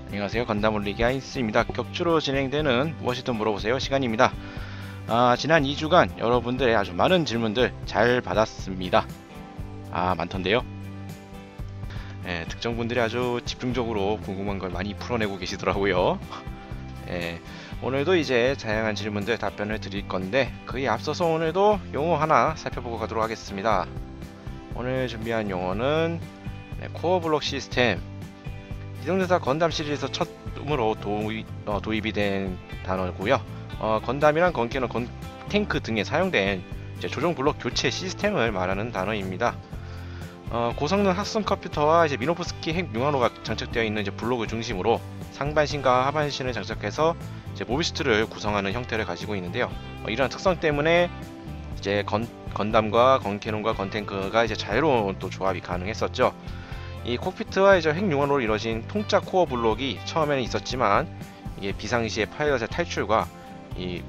안녕하세요. 건담 올리기 아이스입니다. 격주로 진행되는 무엇이든 물어보세요 시간입니다. 지난 2주간 여러분들의 아주 많은 질문들 잘 받았습니다. 많던데요. 특정 분들이 아주 집중적으로 궁금한 걸 많이 풀어내고 계시더라고요. 오늘도 이제 다양한 질문들 답변을 드릴 건데, 그에 앞서서 오늘도 용어 하나 살펴보고 가도록 하겠습니다. 오늘 준비한 용어는 코어 블록 시스템, 기동전사 건담 시리즈에서 처음으로 도입이 된 단어고요. 건담이랑 건캐논, 탱크 등에 사용된 조종 블록 교체 시스템을 말하는 단어입니다. 고성능 학습 컴퓨터와 미노프스키 핵 융합로가 장착되어 있는 블록을 중심으로 상반신과 하반신을 장착해서 모비스트를 구성하는 형태를 가지고 있는데요. 이러한 특성 때문에 건담과 건캐논과 건탱크가 자유로운 또 조합이 가능했었죠. 이 콕피트와 핵 융합으로 이루어진 통짜 코어 블록이 처음에는 있었지만, 이게 비상시에 파일럿의 탈출과 이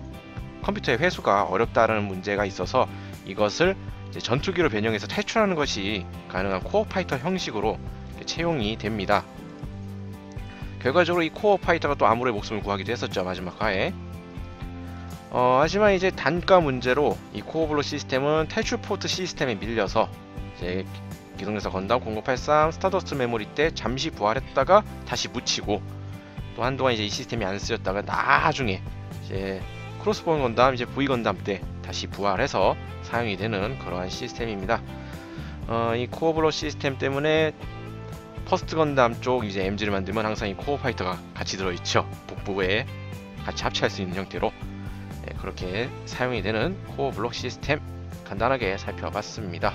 컴퓨터의 회수가 어렵다는 문제가 있어서 이것을 전투기로 변형해서 탈출하는 것이 가능한 코어 파이터 형식으로 채용이 됩니다. 결과적으로 이 코어 파이터가 또 아무의 목숨을 구하기도 했었죠, 마지막 화에. 하지만 단가 문제로 이 코어 블록 시스템은 탈출 포트 시스템에 밀려서 기동전사 건담 0083 스타더스트 메모리 때 잠시 부활했다가 다시 묻히고, 또 한동안 이 시스템이 안 쓰였다가 나중에 크로스보우 건담 V 건담 때 다시 부활해서 사용이 되는 그러한 시스템입니다. 이 코어 블록 시스템 때문에 퍼스트 건담 쪽 MG를 만들면 항상 이 코어 파이터가 같이 들어있죠. 복부에 같이 합체할 수 있는 형태로 그렇게 사용이 되는 코어 블록 시스템 간단하게 살펴봤습니다.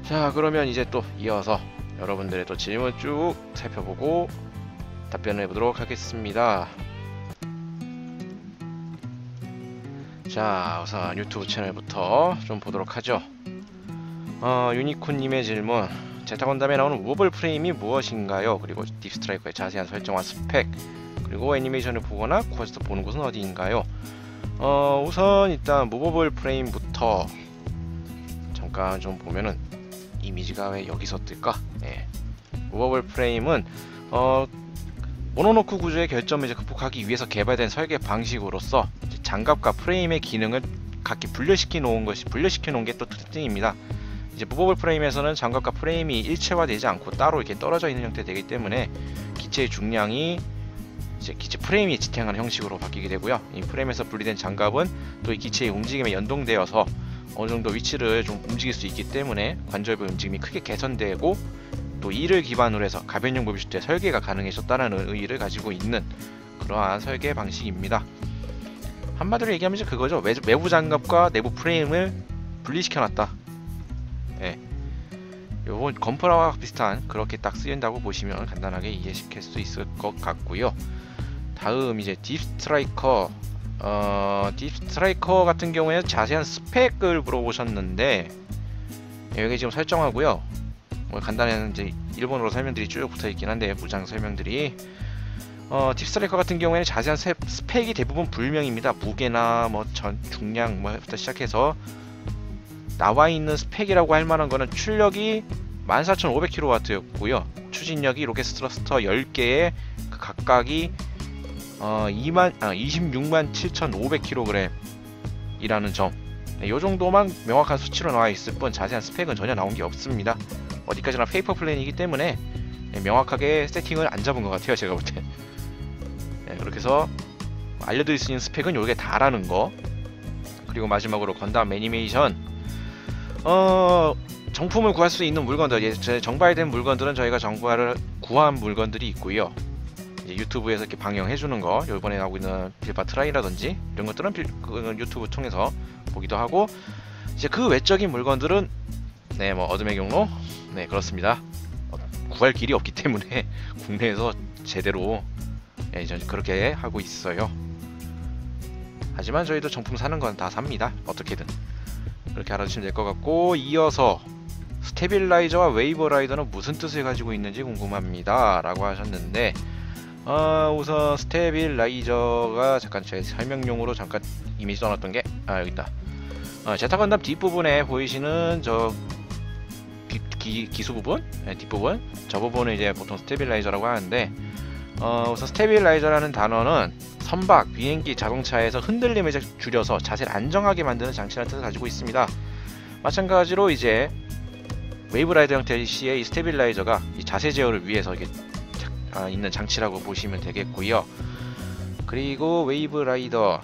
자, 그러면 또 이어서 여러분들의 또 질문 쭉 살펴보고 답변해 보도록 하겠습니다. 자, 우선 유튜브 채널부터 좀 보도록 하죠. 유니콘님의 질문: 제타 건담에 나오는 무버블 프레임이 무엇인가요? 그리고 딥스트라이커의 자세한 설정과 스펙, 그리고 애니메이션을 보거나 퀘스트 보는 곳은 어디인가요? 우선 일단 무버블 프레임부터 잠깐 좀 보면은 이미지가 왜 여기서 뜰까? 무버블 프레임은 모노노크 구조의 결점을 극복하기 위해서 개발된 설계 방식으로서 장갑과 프레임의 기능을 각기 분리시켜 놓은 게 또 특징입니다. 무버블 프레임에서는 장갑과 프레임이 일체화되지 않고 따로 이렇게 떨어져 있는 형태 되기 때문에 기체의 중량이 기체 프레임이 지탱하는 형식으로 바뀌게 되고요. 이 프레임에서 분리된 장갑은 또 이 기체의 움직임에 연동되어서 어느 정도 위치를 좀 움직일 수 있기 때문에 관절부의 움직임이 크게 개선되고, 또 이를 기반으로 해서 가변형 모비스트의 설계가 가능해졌다는 의의를 가지고 있는 그러한 설계 방식입니다. 한마디로 얘기하면 그거죠. 외부 장갑과 내부 프레임을 분리시켜놨다. 요건 건프라와 비슷한 그렇게 딱 쓰인다고 보시면 간단하게 이해시킬 수 있을 것 같고요. 다음 딥스트라이커. 딥스트라이커 같은 경우에는 자세한 스펙을 물어보셨는데, 여기 지금 설정하고요. 간단한 일본어로 설명들이 쭉 붙어있긴 한데, 무장 설명들이 딥스트라이커 같은 경우에는 자세한 스펙이 대부분 불명입니다. 무게나 중량 부터 시작해서 나와있는 스펙이라고 할 만한 거는 출력이 14,500kW였고요 추진력이 로켓 스러스터 10개에 각각이 267,500kg 이라는 점, 이 정도만 명확한 수치로 나와 있을 뿐 자세한 스펙은 전혀 나온 게 없습니다. 어디까지나 페이퍼 플랜이기 때문에 명확하게 세팅을 안 잡은 것 같아요, 제가 볼 때. 그렇게 해서 알려드릴 수 있는 스펙은 요게 다라는 거. 그리고 마지막으로 건담 애니메이션. 정품을 구할 수 있는 물건들, 정발된 물건들은 저희가 정발을 구한 물건들이 있고요. 유튜브에서 이렇게 방영해주는 거, 이번에 나오고 있는 빌바 트라이라든지 이런 것들은 유튜브 통해서 보기도 하고, 그 외적인 물건들은 어둠의 경로, 그렇습니다. 구할 길이 없기 때문에 국내에서 제대로 그렇게 하고 있어요. 하지만 저희도 정품 사는 건 다 삽니다. 어떻게든 그렇게 알아주시면 될 것 같고, 이어서 스테빌라이저와 웨이버 라이더는 무슨 뜻을 가지고 있는지 궁금합니다 라고 하셨는데, 우선 스테빌라이저가 잠깐 제 설명용으로 잠깐 이미지 써놨던 게 여기 있다. 제타 건담 뒷부분에 보이시는 기수 부분, 뒷부분, 저 부분을 보통 스테빌라이저라고 하는데, 우선 스테빌라이저라는 단어는 선박, 비행기, 자동차에서 흔들림을 줄여서 자세를 안정하게 만드는 장치라는 뜻을 가지고 있습니다. 마찬가지로 이제 웨이브라이더 형태의 이 스테빌라이저가 이 자세 제어를 위해서 이게 있는 장치라고 보시면 되겠고요. 그리고 웨이브라이더,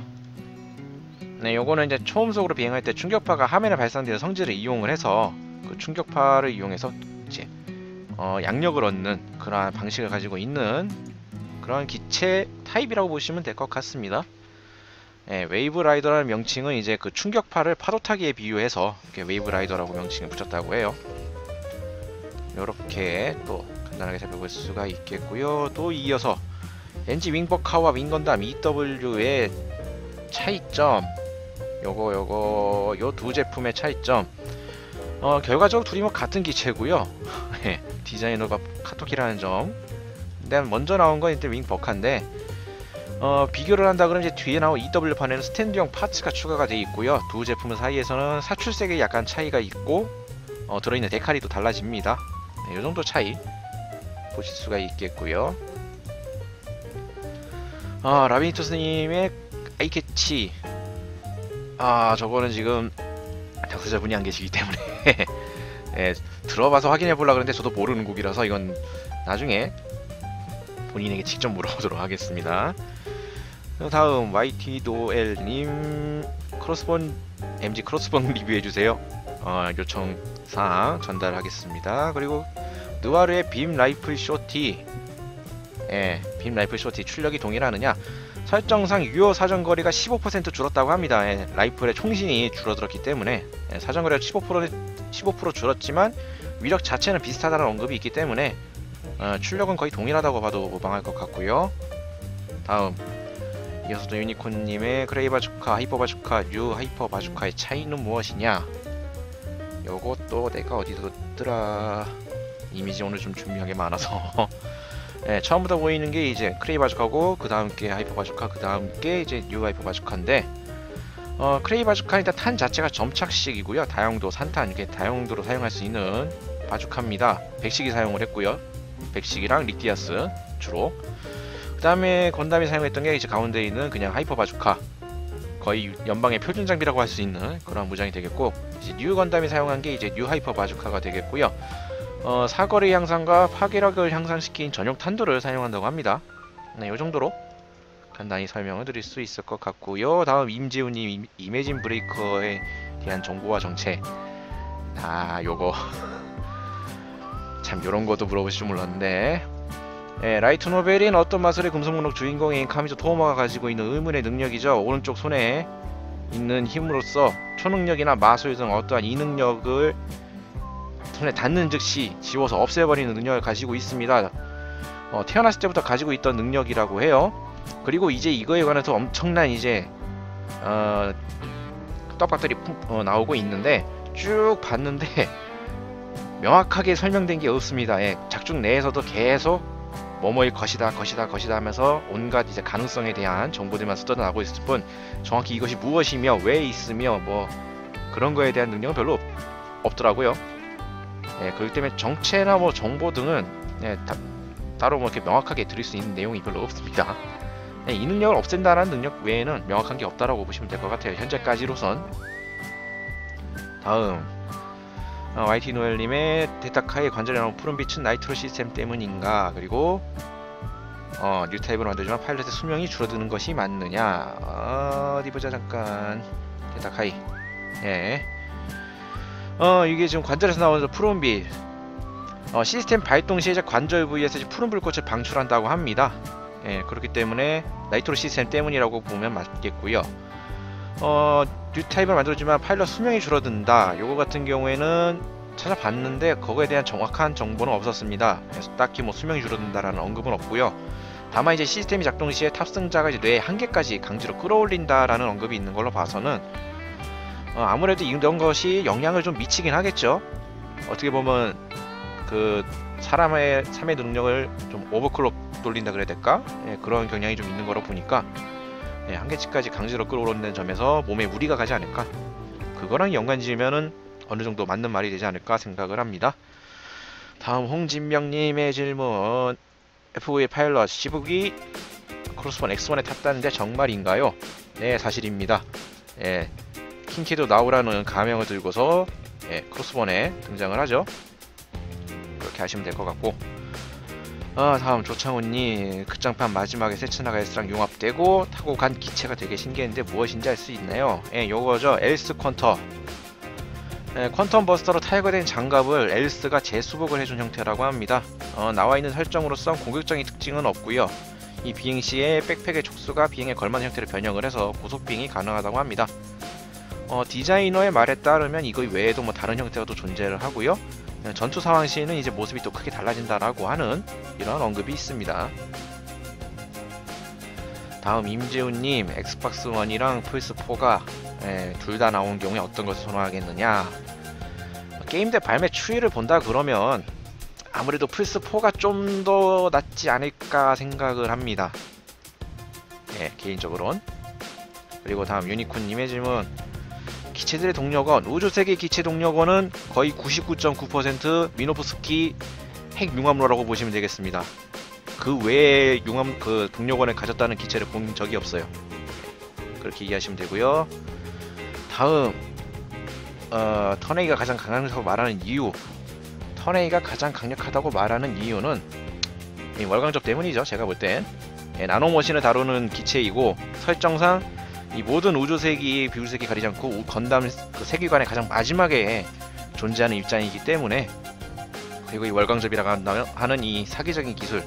네, 요거는 이제 초음속으로 비행할 때 충격파가 화면에 발산되는 성질을 이용을 해서 그 충격파를 이용해서 이제 양력을 얻는 그러한 방식을 가지고 있는 그런 기체 타입이라고 보시면 될 것 같습니다. 네, 웨이브라이더라는 명칭은 이제 그 충격파를 파도 타기에 비유해서 이렇게 웨이브라이더라고 명칭을 붙였다고 해요. 이렇게 또 간단하게 살펴볼 수가 있겠고요. 또 이어서 NG 윙버카와 윙건담 EW의 차이점, 요 두 제품의 차이점. 결과적으로 둘이 뭐 같은 기체고요. 디자이너가 카토키라는 점. 근데 먼저 나온 건 일단 윙버카인데, 비교를 한다 그러면 이제 뒤에 나온 EW판에는 스탠드용 파츠가 추가가 되어 있고요. 두 제품 사이에서는 사출색에 약간 차이가 있고, 들어있는 데칼이 또 달라집니다. 네, 이 정도 차이 보실 수가 있겠고요. 라비니토스님의 아이캐치, 저거는 지금 작사자분이 안 계시기 때문에 예, 들어봐서 확인해 보려고 그러는데 저도 모르는 곡이라서 이건 나중에 본인에게 직접 물어보도록 하겠습니다. 다음 YT도엘님, 크로스본 MG 크로스본 리뷰해주세요. 요청사항 전달하겠습니다. 그리고 느와르의 빔 라이플 쇼티, 빔 라이플 쇼티 출력이 동일하느냐? 설정상 유효 사정거리가 15% 줄었다고 합니다. 라이플의 총신이 줄어들었기 때문에 사정거리가 15% 줄었지만 위력 자체는 비슷하다는 언급이 있기 때문에 출력은 거의 동일하다고 봐도 무방할 것 같고요. 다음 이어서 또 유니콘님의 그레이 바주카, 하이퍼 바주카, 뉴 하이퍼 바주카의 차이는 무엇이냐? 요것도 내가 어디 뒀더라. 이미지 오늘 좀 준비한 게 많아서 처음부터 보이는 게 이제 크레이 바주카고, 그 다음 게 하이퍼 바주카, 그 다음 게 이제 뉴 하이퍼 바주카인데, 크레이 바주카는 일단 탄 자체가 점착식이고요. 다용도, 산탄, 이렇게 다용도로 사용할 수 있는 바주카입니다. 100식이 사용을 했고요. 100식이랑 리디아스 주로. 그 다음에 건담이 사용했던 게 이제 가운데 있는 그냥 하이퍼 바주카, 거의 연방의 표준 장비라고 할 수 있는 그런 무장이 되겠고, 이제 뉴 건담이 사용한 게 이제 뉴 하이퍼 바주카가 되겠고요. 사거리 향상과 파괴력을 향상시킨 전용 탄도를 사용한다고 합니다. 네, 이 정도로 간단히 설명을 드릴 수 있을 것 같고요. 다음 임지훈님, 이매진 브레이커에 대한 정보와 정책. 요거 참 요런 것도 물어보실 줄 몰랐는데, 라이트 노벨인 어떤 마술의 금속목록 주인공인 카미조 토모가 가지고 있는 의문의 능력이죠. 오른쪽 손에 있는 힘으로써 초능력이나 마술 등 어떠한 이 능력을 손에 닿는 즉시 지워서 없애버리는 능력을 가지고 있습니다. 태어났을 때부터 가지고 있던 능력이라고 해요. 그리고 이제 이거에 관해서 엄청난 이제 떡밥들이 나오고 있는데, 쭉 봤는데 명확하게 설명된 게 없습니다. 작중 내에서도 계속 뭐뭐일 것이다 하면서 온갖 이제 가능성에 대한 정보들만 쏟아나오고 있을 뿐, 정확히 이것이 무엇이며 왜 있으며 뭐 그런 거에 대한 능력은 별로 없더라고요. 그렇기 때문에 정체나 뭐 정보 등은 따로 뭐 이렇게 명확하게 드릴 수 있는 내용이 별로 없습니다. 이 능력을 없앤다는 능력 외에는 명확한 게 없다라고 보시면 될 것 같아요. 현재까지로선. 다음 YT 노엘님의 데타카의 관절에 나온 푸른빛은 나이트로 시스템 때문인가? 그리고 뉴 타입으로 만들지만 파일럿의 수명이 줄어드는 것이 맞느냐? 어디 보자 잠깐. 데타카이. 이게 지금 관절에서 나오는 푸른빛, 시스템 발동 시에 관절 부위에서 푸른 불꽃을 방출한다고 합니다. 그렇기 때문에 나이트로 시스템 때문이라고 보면 맞겠고요. 뉴 타입을 만들었지만 파일럿 수명이 줄어든다. 요거 같은 경우에는 찾아봤는데 그거에 대한 정확한 정보는 없었습니다. 그래서 딱히 뭐 수명이 줄어든다라는 언급은 없고요. 다만 이제 시스템이 작동 시에 탑승자가 이제 뇌의 한계까지 강제로 끌어올린다라는 언급이 있는 걸로 봐서는 아무래도 이런 것이 영향을 좀 미치긴 하겠죠. 어떻게 보면 그 사람의 삶의 능력을 좀 오버클럭 돌린다 그래야 될까? 그런 경향이 좀 있는 거로 보니까 한계치까지 강제로 끌어올리는 점에서 몸에 무리가 가지 않을까? 그거랑 연관지으면은 어느 정도 맞는 말이 되지 않을까 생각을 합니다. 다음 홍진명님의 질문. FV 파일럿 시북이 크로스본 X1에 탔다는데 정말인가요? 네, 사실입니다. 예, 킹키도 나오라는 가명을 들고서 크로스본에 등장을 하죠. 그렇게 하시면 될 것 같고, 다음 조창훈님, 극장판 마지막에 세츠나가 S랑 융합되고 타고 간 기체가 되게 신기했는데 무엇인지 알 수 있나요? 요거죠. 엘스 퀀텀. 퀀텀 버스터로 탈거된 장갑을 엘스가 재수복을 해준 형태라고 합니다. 나와있는 설정으로선 공격적인 특징은 없고요. 이 비행시에 백팩의 촉수가 비행에 걸맞는 형태로 변형을 해서 고속 비행이 가능하다고 합니다. 디자이너의 말에 따르면 이거 외에도 뭐 다른 형태가 또 존재를 하고요. 전투 상황 시에는 이제 모습이 또 크게 달라진다라고 하는 이런 언급이 있습니다. 다음 임재훈님, 엑스박스 1이랑 플스4가 둘 다 나온 경우에 어떤 것을 선호하겠느냐. 게임대 발매 추이를 본다 그러면 아무래도 플스4가 좀 더 낫지 않을까 생각을 합니다. 개인적으로는. 그리고 다음 유니콘님의 질문, 기체들의 동력원, 우주세계 기체 동력원은 거의 99.9% 미노프스키 핵 융합로라고 보시면 되겠습니다. 그 외에 그 동력원을 가졌다는 기체를 본 적이 없어요. 그렇게 이해하시면 되고요. 다음 턴에이가 가장 강력하다고 말하는 이유. 턴에이가 가장 강력하다고 말하는 이유는 월광접 때문이죠. 제가 볼 땐 나노머신을 다루는 기체이고, 설정상 이 모든 우주세기, 비우주세기 가리지 않고 건담 그 세계관의 가장 마지막에 존재하는 입장이기 때문에, 그리고 이 월광접이라고 하는 이 사기적인 기술,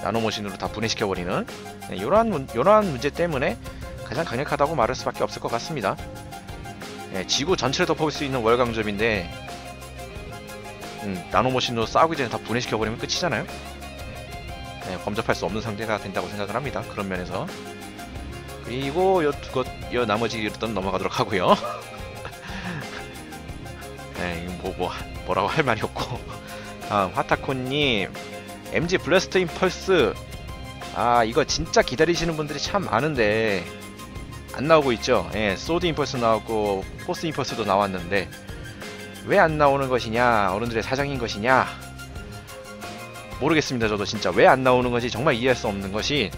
나노머신으로 다 분해시켜버리는 이러한 문제 때문에 가장 강력하다고 말할 수밖에 없을 것 같습니다. 지구 전체를 덮어볼 수 있는 월광접인데 나노머신으로 싸우기 전에 다 분해시켜버리면 끝이잖아요. 범접할 수 없는 상대가 된다고 생각을 합니다. 그런 면에서. 그리고 요 나머지 일단 넘어가도록 하고요. 뭐라고 할 말이 없고. 다음 화타코님, MG 블래스트 임펄스. 이거 진짜 기다리시는 분들이 참 많은데 안 나오고 있죠. 소드 임펄스 나왔고 포스 임펄스도 나왔는데 왜 안 나오는 것이냐, 어른들의 사정인 것이냐 모르겠습니다. 저도 진짜 왜 안 나오는 건지 정말 이해할 수 없는 것이,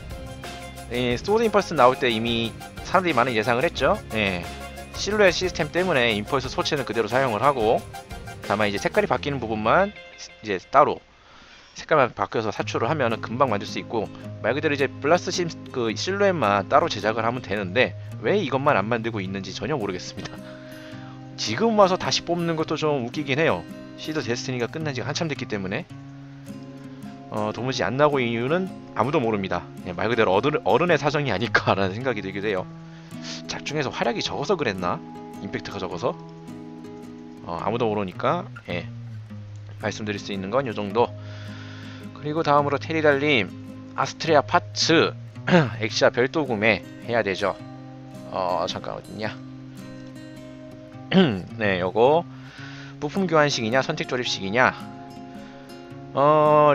소드 임펄스 나올 때 이미 사람들이 많은 예상을 했죠. 실루엣 시스템 때문에 임펄스 소체는 그대로 사용을 하고, 다만 이제 색깔이 바뀌는 부분만 이제 따로 색깔만 바뀌어서 사출을 하면은 금방 만들 수 있고, 말 그대로 이제 블라스트 그 실루엣만 따로 제작을 하면 되는데 왜 이것만 안 만들고 있는지 전혀 모르겠습니다. 지금 와서 다시 뽑는 것도 좀 웃기긴 해요. 시드 데스티니가 끝난 지가 한참 됐기 때문에. 도무지 안 나오고 이유는 아무도 모릅니다. 말 그대로 어른의 사정이 아닐까라는 생각이 들기도 해요. 작중에서 활약이 적어서 그랬나? 임팩트가 적어서? 아무도 모르니까 말씀드릴 수 있는 건 요정도. 그리고 다음으로 테리달님, 아스트레아 파츠 엑시아 별도 구매 해야 되죠. 잠깐 어딨냐. 요거 부품 교환식이냐 선택 조립식이냐.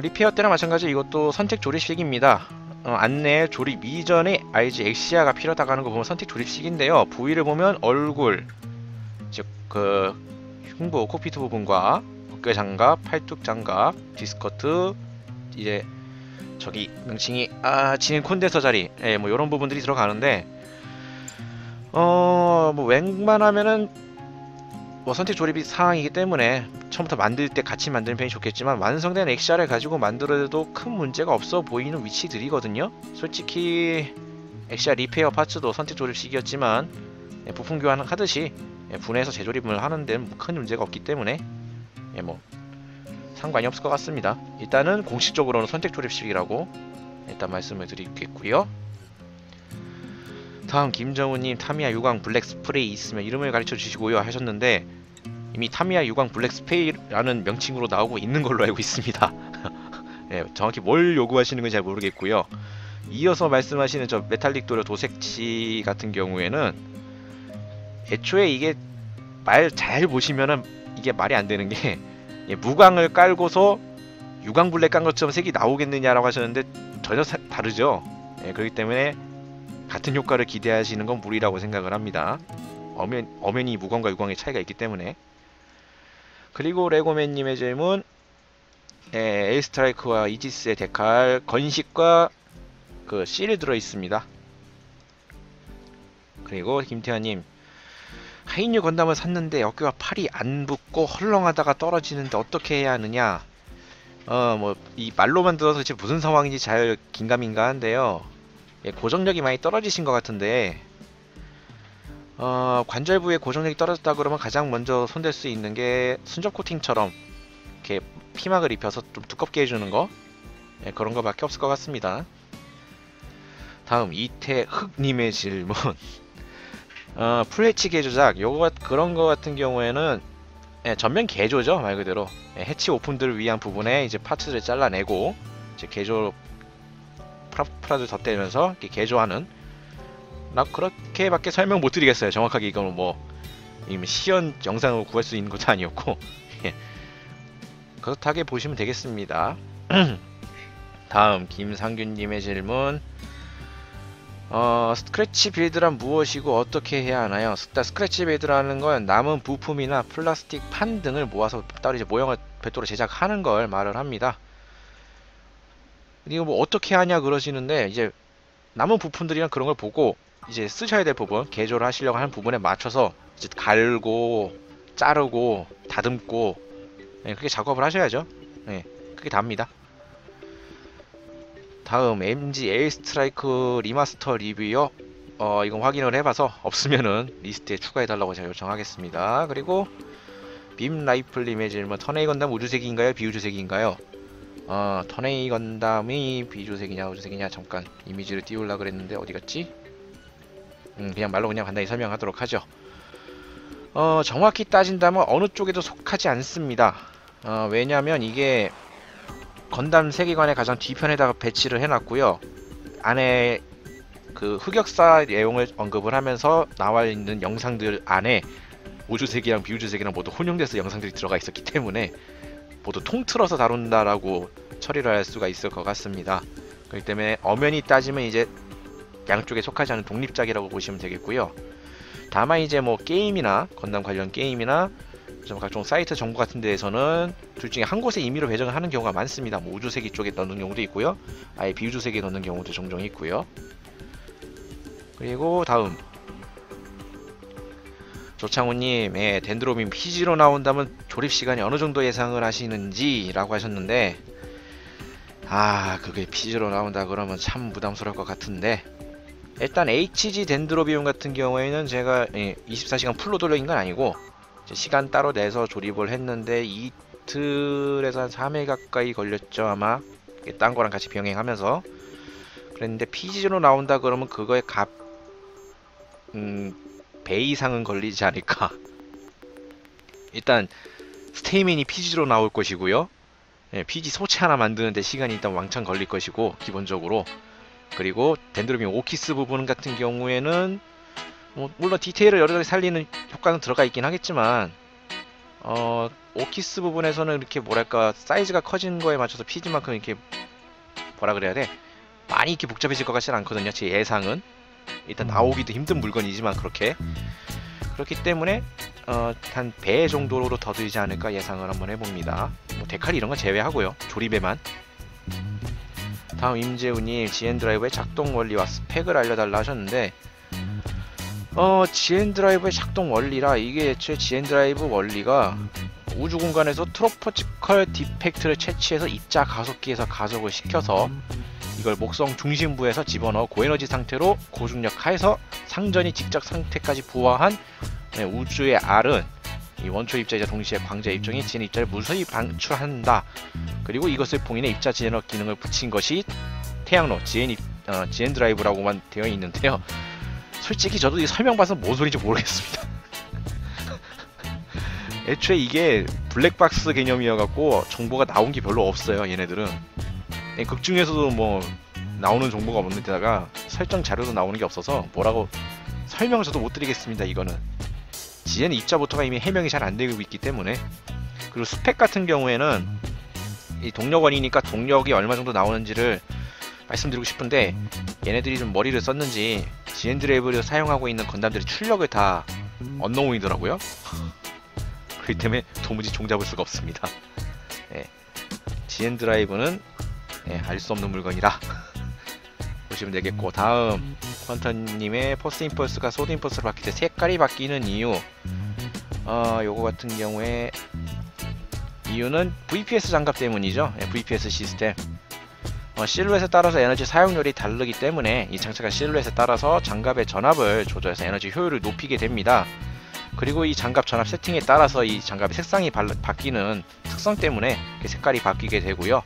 리페어 때랑 마찬가지 이것도 선택 조립식입니다. 안내 조립 이전에 IG 엑시아가 필요하다고 하는 거 보면 선택 조립식인데요. 부위를 보면 얼굴, 즉 그 흉부 콕피트 부분과 어깨 장갑, 팔뚝 장갑, 디스커트, 이제 저기 명칭이 진행 콘덴서 자리, 뭐 이런 부분들이 들어가는데, 뭐 웬만하면은 뭐 선택 조립이 사항이기 때문에 처음부터 만들 때 같이 만드는 편이 좋겠지만, 완성된 엑시아를 가지고 만들어도 큰 문제가 없어 보이는 위치들이거든요. 솔직히 엑시아 리페어 파츠도 선택 조립식이었지만 부품 교환하듯이 분해해서 재조립을 하는 데는 큰 문제가 없기 때문에 뭐 상관이 없을 것 같습니다. 일단은 공식적으로는 선택 조립식이라고 일단 말씀을 드리겠고요. 다음 김정우님, 타미야 유광 블랙 스프레이 있으면 이름을 가르쳐 주시고요 하셨는데, 이미 타미야 유광 블랙 스프레이라는 명칭으로 나오고 있는 걸로 알고 있습니다. 정확히 뭘 요구하시는 건지 잘 모르겠고요. 이어서 말씀하시는 저 메탈릭 도료 도색치 같은 경우에는 애초에 이게 말 잘 보시면은 이게 말이 안 되는 게, 무광을 깔고서 유광 블랙 깐 것처럼 색이 나오겠느냐라고 하셨는데 전혀 다르죠. 그렇기 때문에 같은 효과를 기대하시는 건 무리라고 생각을 합니다. 엄연히 무광과 유광의 차이가 있기 때문에. 그리고 레고맨님의 질문, 에이스트라이크와 이지스의 데칼, 건식과 그 실이 들어 있습니다. 그리고 김태환님, 하인류 건담을 샀는데 어깨와 팔이 안 붙고 헐렁하다가 떨어지는데 어떻게 해야 하느냐. 뭐 이 말로만 들어서 지금 무슨 상황인지 잘 긴가민가한데요. 예, 고정력이 많이 떨어지신 것 같은데, 관절 부위에 고정력이 떨어졌다 그러면 가장 먼저 손댈 수 있는 게 순접 코팅처럼 이렇게 피막을 입혀서 좀 두껍게 해주는 거, 예, 그런 거밖에 없을 것 같습니다. 다음 이태흑님의 질문. 풀해치 개조작, 요거 그런 거 같은 경우에는, 예, 전면 개조죠, 말 그대로. 예, 해치 오픈들을 위한 부분에 이제 파츠를 잘라내고 이제 개조 프라들 덧대면서 이렇게 개조하는, 나 그렇게밖에 설명 못 드리겠어요. 정확하게 이거는 뭐 이미 시연 영상으로 구할 수 있는 것도 아니었고. 예. 그렇다게 보시면 되겠습니다. 다음 김상균님의 질문. 스크래치 빌드란 무엇이고 어떻게 해야 하나요? 스크래치 빌드라는 건 남은 부품이나 플라스틱 판 등을 모아서 따로 이제 모형을 별도로 제작하는 걸 말을 합니다. 이거 뭐 어떻게 하냐 그러시는데, 이제 남은 부품들이랑 그런 걸 보고 이제 쓰셔야 될 부분, 개조를 하시려고 하는 부분에 맞춰서 이제 갈고 자르고 다듬고, 네, 그렇게 작업을 하셔야죠. 네, 그게 답니다. 다음 MG 에이스트라이크 리마스터 리뷰요. 이건 확인을 해봐서 없으면은 리스트에 추가해달라고 제가 요청하겠습니다. 그리고 빔 라이플님의 질문. 턴에이 건담 우주색인가요? 비우주색인가요? 턴에이 건담이 비주색이냐 우주색이냐 잠깐 이미지를 띄우려고 그랬는데 어디 갔지? 그냥 말로 그냥 간단히 설명하도록 하죠. 정확히 따진다면 어느 쪽에도 속하지 않습니다. 왜냐면 이게 건담 세계관의 가장 뒤편에다가 배치를 해놨고요. 안에 그 흑역사 내용을 언급을 하면서 나와 있는 영상들 안에 우주색이랑 비우주색이랑 모두 혼용돼서 영상들이 들어가 있었기 때문에 모두 통틀어서 다룬다라고 처리를 할 수가 있을 것 같습니다. 그렇기 때문에 엄연히 따지면 이제 양쪽에 속하지 않은 독립작이라고 보시면 되겠고요. 다만 이제 뭐 게임이나 건담 관련 게임이나 좀 각종 사이트 정보 같은 데에서는 둘 중에 한 곳에 임의로 배정을 하는 경우가 많습니다. 뭐 우주세기 쪽에 넣는 경우도 있고요, 아예 비우주세기에 넣는 경우도 종종 있고요. 그리고 다음 조창우님, 예, 덴드로빔 PG로 나온다면 조립시간이 어느정도 예상을 하시는지 라고 하셨는데, 그게 PG로 나온다 그러면 참 부담스러울 것 같은데, 일단 HG 덴드로비움 같은 경우에는 제가 24시간 풀로 돌려인 건 아니고 시간 따로 내서 조립을 했는데 이틀에서 한 3일 가까이 걸렸죠 아마. 딴 거랑 같이 병행하면서 그랬는데, PG로 나온다 그러면 그거에 배 이상은 걸리지 않을까. 일단 스테이맨이 PG로 나올 것이고요. 예, PG 소체 하나 만드는데 시간이 일단 왕창 걸릴 것이고 기본적으로. 그리고 덴드로빔 오키스 부분 같은 경우에는 물론 디테일을 여러 가지 살리는 효과는 들어가 있긴 하겠지만, 오키스 부분에서는 이렇게 뭐랄까 사이즈가 커진 거에 맞춰서 PG만큼 이렇게 뭐라 그래야 돼, 많이 이렇게 복잡해질 것 같지는 않거든요. 제 예상은 일단 나오기도 힘든 물건이지만 그렇기 때문에 한 배 정도로 더 들지 않을까 예상을 한번 해봅니다. 뭐 데칼이 이런 건 제외하고요, 조립에만. 다음 임재우님, GN 드라이브의 작동 원리와 스펙을 알려달라 하셨는데, GN 드라이브의 작동 원리라, 이게 애초에 GN 드라이브 원리가 우주 공간에서 트로포지컬 디펙트를 채취해서 입자 가속기에서 가속을 시켜서 이걸 목성 중심부에서 집어넣어 고에너지 상태로 고중력 하에서 상전이 직접 상태까지 부하한 우주의 R은 이 원초 입자이자 동시에 광자 입종인 GN 입자를 무서히 방출한다. 그리고 이것을 봉인해 입자 제너 기능을 붙인 것이 태양로 GN 드라이브라고만 되어 있는데요. 솔직히 저도 이 설명 봐서 뭔 소리인지 모르겠습니다. 애초에 이게 블랙박스 개념이어갖고 정보가 나온 게 별로 없어요. 얘네들은 극 중에서도 뭐 나오는 정보가 없는 데다가 설정 자료도 나오는 게 없어서 뭐라고 설명을 저도 못 드리겠습니다. 이거는 GN 입자부터가 이미 해명이 잘 안 되고 있기 때문에. 그리고 스펙 같은 경우에는 이 동력원이니까 동력이 얼마 정도 나오는지를 말씀드리고 싶은데, 얘네들이 좀 머리를 썼는지 GN 드라이브를 사용하고 있는 건담들의 출력을 다 언노운이더라고요. 그렇기 때문에 도무지 종잡을 수가 없습니다. 네. GN 드라이브는 알 수 없는 물건이라 보시면 되겠고, 다음 퀀턴님의 포스 임펄스가 소드 임펄스로 바뀔 때 색깔이 바뀌는 이유. 요거 같은 경우에 이유는 VPS 장갑 때문이죠. VPS 시스템. 실루엣에 따라서 에너지 사용률이 다르기 때문에 이 장착한 실루엣에 따라서 장갑의 전압을 조절해서 에너지 효율을 높이게 됩니다. 그리고 이 장갑 전압 세팅에 따라서 이 장갑의 색상이 바뀌는 특성 때문에 색깔이 바뀌게 되고요.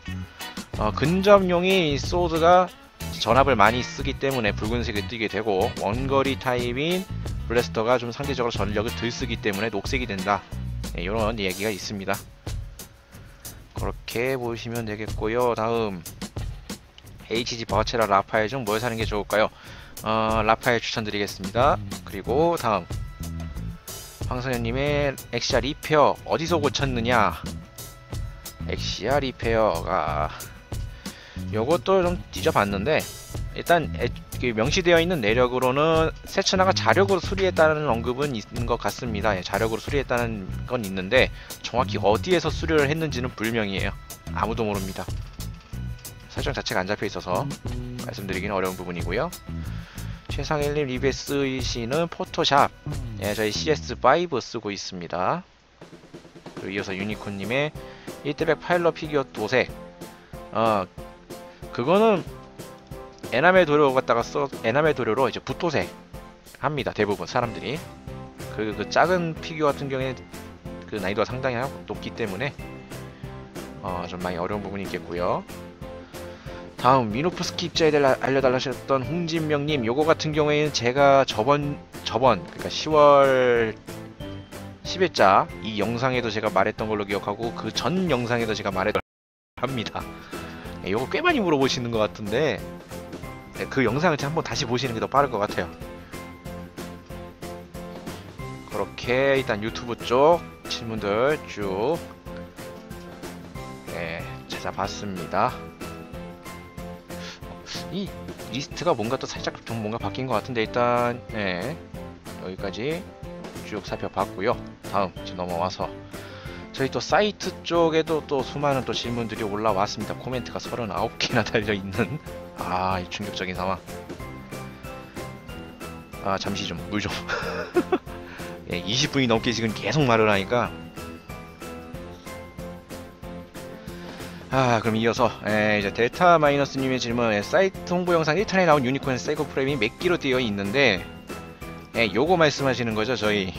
근접용이 이 소드가 전압을 많이 쓰기 때문에 붉은색이 뜨게 되고, 원거리 타입인 블래스터가 좀 상대적으로 전력을 덜 쓰기 때문에 녹색이 된다. 이런 얘기가 있습니다. 그렇게 보시면 되겠고요. 다음 HG 버체라 라파엘 중 뭘 사는 게 좋을까요? 라파엘 추천드리겠습니다. 그리고 다음 황성현님의 엑시아 리페어 어디서 고쳤느냐? 엑시아 리페어가 요것도 좀 뒤져봤는데, 일단 명시되어 있는 내력으로는 세츠나가 자력으로 수리했다는 언급은 있는 것 같습니다. 자력으로 수리했다는 건 있는데 정확히 어디에서 수리를 했는지는 불명이에요. 아무도 모릅니다. 설정 자체가 안 잡혀 있어서 말씀드리기는 어려운 부분이고요. 최상일님 리베스이시는 포토샵, 저희 CS5 쓰고 있습니다. 그리고 이어서 유니콘님의 1대100 파일럿 피규어 도색. 그거는 에나멜 도료 갖다가 에나멜 도료로 이제 붓도색 합니다. 대부분 사람들이. 그 작은 피규어 같은 경우에 그 난이도가 상당히 높기 때문에 좀 많이 어려운 부분이 있겠고요. 다음 미노프스키 입자에 대해 알려달라셨던 홍진명님, 요거 같은 경우에는 제가 저번 그러니까 10월 10일자 이 영상에도 제가 말했던 걸로 기억하고, 그 전 영상에도 제가 말했던 합니다. 요거 꽤 많이 물어보시는 것 같은데 그 영상을 한번 다시 보시는 게 더 빠를 것 같아요. 그렇게 일단 유튜브 쪽 질문들 쭉 찾아봤습니다. 이 리스트가 뭔가 또 살짝 좀 뭔가 바뀐 것 같은데, 일단 여기까지 쭉 살펴봤고요. 다음 이제 넘어와서 저희 또 사이트 쪽에도 또 수많은 또 질문들이 올라왔습니다. 코멘트가 39개나 달려있는 이 충격적인 상황. 잠시 좀 물 좀 20분이 넘게 지금 계속 말을 하니까. 그럼 이어서 이제 델타 마이너스님의 질문. 사이트 홍보 영상 1탄에 나온 유니콘 사이코 프레임이 몇 기로 되어 있는데, 요거 말씀하시는 거죠. 저희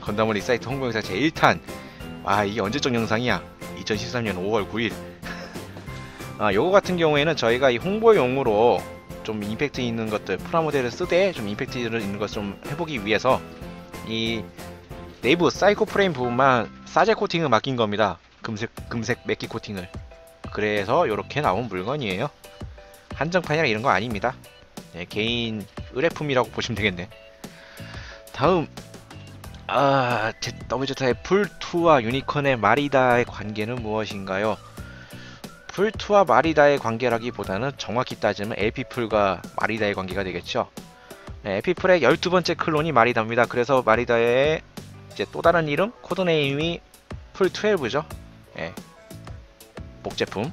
건담원리 사이트 홍보 영상 제 1탄. 이게 언제적 영상이야? 2013년 5월 9일. 요거 같은 경우에는 저희가 이 홍보용으로 좀 임팩트 있는 것들, 프라모델을 쓰되 좀 임팩트를 있는 것 좀 해보기 위해서 이 내부 사이코 프레임 부분만 사제 코팅을 맡긴 겁니다. 금색 맥기 코팅을. 그래서 이렇게 나온 물건이에요. 한정판이랑 이런 거 아닙니다. 개인 의뢰품이라고 보시면 되겠네. 다음 WZ의 풀2와 유니콘의 마리다의 관계는 무엇인가요? 풀2와 마리다의 관계라기보다는 정확히 따지면 LP풀과 마리다의 관계가 되겠죠. LP풀의 12번째 클론이 마리다입니다. 그래서 마리다의 이제 또 다른 이름, 코드네임이 풀12죠. 복제품.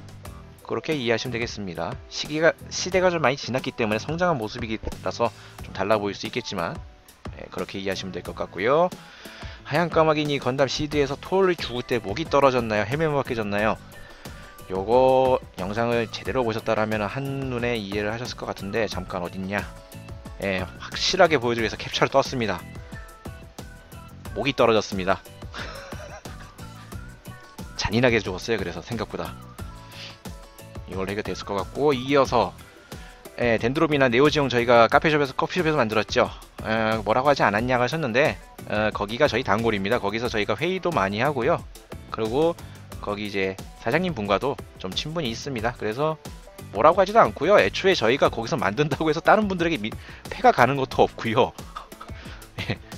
그렇게 이해하시면 되겠습니다. 시대가 좀 많이 지났기 때문에 성장한 모습이라서 좀 달라 보일 수 있겠지만, 그렇게 이해하시면 될 것 같고요. 하얀 까마귀니 건담 CD에서 톨이 죽을 때 목이 떨어졌나요? 헤매만 깨졌나요? 요거 영상을 제대로 보셨다라면 한눈에 이해를 하셨을 것 같은데, 잠깐 어딨냐? 확실하게 보여드리기 위해서 캡처를 떴습니다. 목이 떨어졌습니다. 잔인하게 죽었어요. 그래서 생각보다 이걸로 해결됐을 것 같고, 이어서 덴드로비나 네오지용 저희가 커피숍에서 만들었죠. 뭐라고 하지 않았냐 하셨는데, 거기가 저희 단골입니다. 거기서 저희가 회의도 많이 하고요. 그리고 거기 이제 사장님 분과도 좀 친분이 있습니다. 그래서 뭐라고 하지도 않고요. 애초에 저희가 거기서 만든다고 해서 다른 분들에게 폐가 가는 것도 없고요.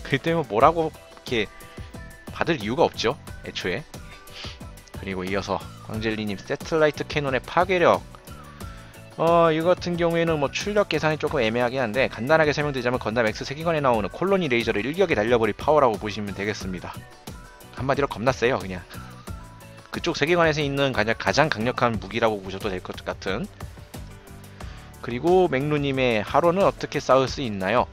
그렇기 때문에 뭐라고 이렇게 받을 이유가 없죠. 애초에. 그리고 이어서 광젤리님, 세틀라이트 캐논의 파괴력. 이거 같은 경우에는 뭐 출력 계산이 조금 애매하긴 한데, 간단하게 설명드리자면 건담 X 세계관에 나오는 콜로니 레이저를 일격에 날려버릴 파워라고 보시면 되겠습니다. 한마디로 겁나 세요. 그냥 그쪽 세계관에서 있는 가장 강력한 무기라고 보셔도 될 것 같은. 그리고 맥루님의 하로는 어떻게 싸울 수 있나요?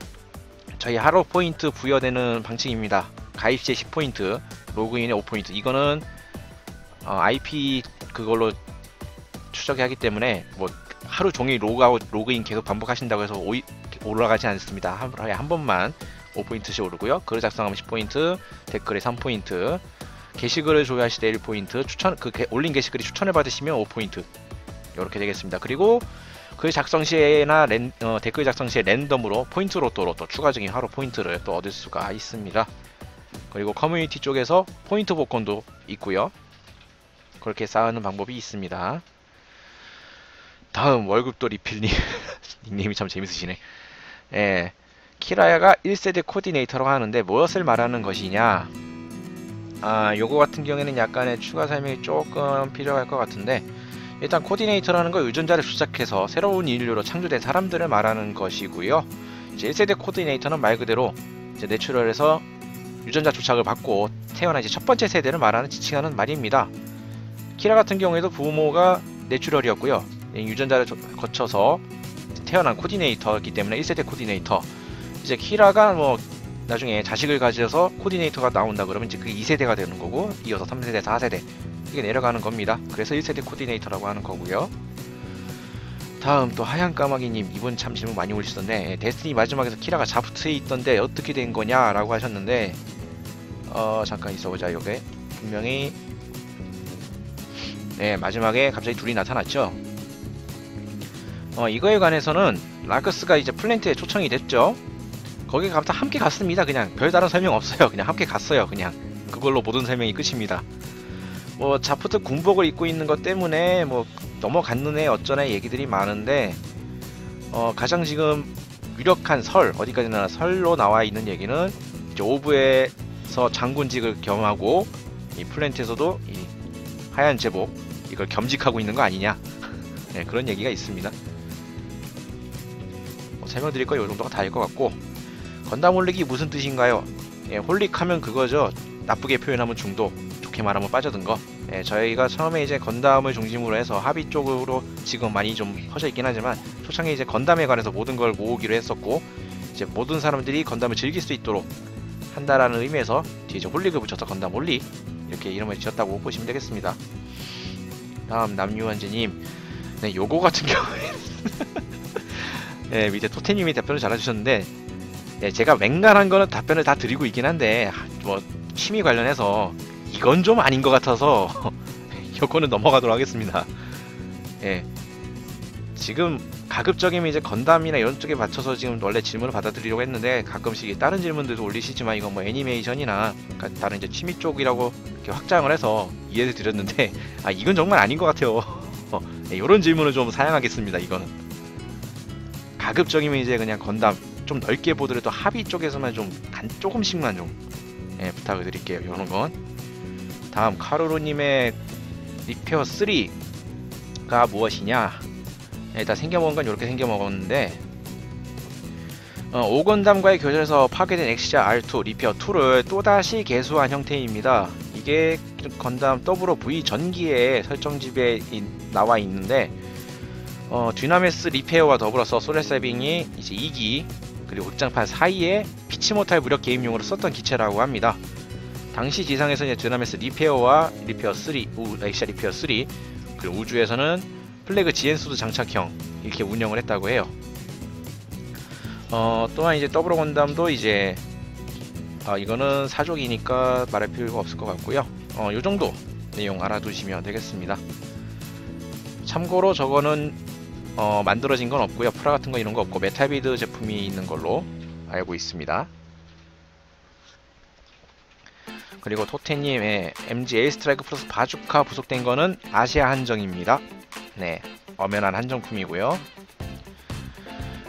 저희 하로 포인트 부여되는 방식입니다. 가입 시에 10포인트, 로그인에 5포인트. 이거는 IP 그걸로 추적이 하기 때문에 뭐 하루 종일 로그아웃, 로그인 계속 반복하신다고 해서 올라가지 않습니다. 하루에 한 번만 5포인트씩 오르고요. 글을 작성하면 10포인트, 댓글에 3포인트, 게시글을 조회하실 때 1포인트, 올린 게시글이 추천을 받으시면 5포인트 이렇게 되겠습니다. 그리고 글 작성 시에나 댓글 작성 시에 랜덤으로 포인트 로또로 또 추가적인 하루 포인트를 또 얻을 수가 있습니다. 그리고 커뮤니티 쪽에서 포인트 복권도 있고요. 그렇게 쌓는 방법이 있습니다. 다음 월급도 리필님 닉네임이 참 재밌으시네. 예, 키라야가 1세대 코디네이터라고 하는데 무엇을 말하는 것이냐. 요거 같은 경우에는 약간의 추가 설명이 조금 필요할 것 같은데, 일단 코디네이터라는 거 유전자를 조작해서 새로운 인류로 창조된 사람들을 말하는 것이고요. 이제 1세대 코디네이터는 말 그대로 이제 내추럴에서 유전자 조작을 받고 태어난 이제 첫 번째 세대를 말하는 지칭하는 말입니다. 키라 같은 경우에도 부모가 내추럴이었고요. 유전자를 거쳐서 태어난 코디네이터이기 때문에 1세대 코디네이터. 이제 키라가 뭐 나중에 자식을 가져서 코디네이터가 나온다 그러면 이제 그게 2세대가 되는 거고, 이어서 3세대, 4세대 이게 내려가는 겁니다. 그래서 1세대 코디네이터라고 하는 거고요. 다음 또 하얀 까마귀님, 이분 참 질문 많이 올리시던데, 데스티니 마지막에서 키라가 자프트에 있던데 어떻게 된 거냐 라고 하셨는데, 잠깐 있어보자. 요게 분명히 마지막에 갑자기 둘이 나타났죠. 이거에 관해서는 라크스가 이제 플랜트에 초청이 됐죠. 거기 가서 함께 갔습니다. 그냥 별다른 설명 없어요. 그냥 함께 갔어요. 그냥 그걸로 모든 설명이 끝입니다. 뭐 자프트 군복을 입고 있는 것 때문에 뭐 넘어갔느네 어쩌네 얘기들이 많은데, 가장 지금 유력한 어디까지나 설로 나와 있는 얘기는 이제 오브에서 장군직을 겸하고 이 플랜트에서도 이 하얀 제복 이걸 겸직하고 있는 거 아니냐. 네, 그런 얘기가 있습니다. 설명드릴 거 이 정도가 다일 것 같고, 건담 홀릭이 무슨 뜻인가요? 홀릭하면 그거죠. 나쁘게 표현하면 중독, 좋게 말하면 빠져든 거. 저희가 처음에 이제 건담을 중심으로 해서 합의 쪽으로 지금 많이 좀 퍼져 있긴 하지만, 초창에 이제 건담에 관해서 모든 걸 모으기로 했었고, 이제 모든 사람들이 건담을 즐길 수 있도록 한다라는 의미에서 뒤에 이제 홀릭을 붙여서 건담 홀릭 이렇게 이름을 지었다고 보시면 되겠습니다. 다음 남유한재님, 요거 같은 경우에는 밑에 토테님이 답변을 잘해주셨는데, 제가 맹간한 거는 답변을 다 드리고 있긴 한데, 뭐 취미 관련해서 이건 좀 아닌 것 같아서 요거는 넘어가도록 하겠습니다. 지금 가급적이면 이제 건담이나 이런 쪽에 맞춰서 지금 원래 질문을 받아들이려고 했는데, 가끔씩 다른 질문들도 올리시지만 이건 뭐 애니메이션이나 다른 이제 취미 쪽이라고 이렇게 확장을 해서 이해를 드렸는데, 이건 정말 아닌 것 같아요. 이런 질문을 좀 사양하겠습니다. 이거는 가급적이면 이제 그냥 건담 좀 넓게 보더라도 합의 쪽에서만 좀 조금씩만 좀 부탁을 드릴게요. 이런 건. 다음 카루루님의 리페어 3가 무엇이냐. 일단 생겨먹은 건 이렇게 생겨먹었는데, 5건담과의 교전에서 파괴된 엑시자 R2 리페어 2를 또다시 개수한 형태입니다. 이게 건담 W 전기의 설정집에 나와 있는데, 듀나메스 리페어와 더불어서 소렐세빙이 이제 2기 그리고 극장판 사이에 피치 못할 무력 게임용으로 썼던 기체라고 합니다. 당시 지상에서 이제 듀나메스 리페어와 리페어 3, 엑시아 리페어 3, 그리고 우주에서는 플래그 지엔수드 장착형 이렇게 운영을 했다고 해요. 또한 이제 더블 건담도 이제 이거는 사족이니까 말할 필요가 없을 것 같고요. 요 정도 내용 알아두시면 되겠습니다. 참고로 저거는 만들어진 건 없고요. 프라 같은 거 이런 거 없고 메탈비드 제품이 있는 걸로 알고 있습니다. 그리고 토테님의 MG A 스트라이크 플러스 바주카 부속된 거는 아시아 한정입니다. 네, 엄연한 한정품이고요.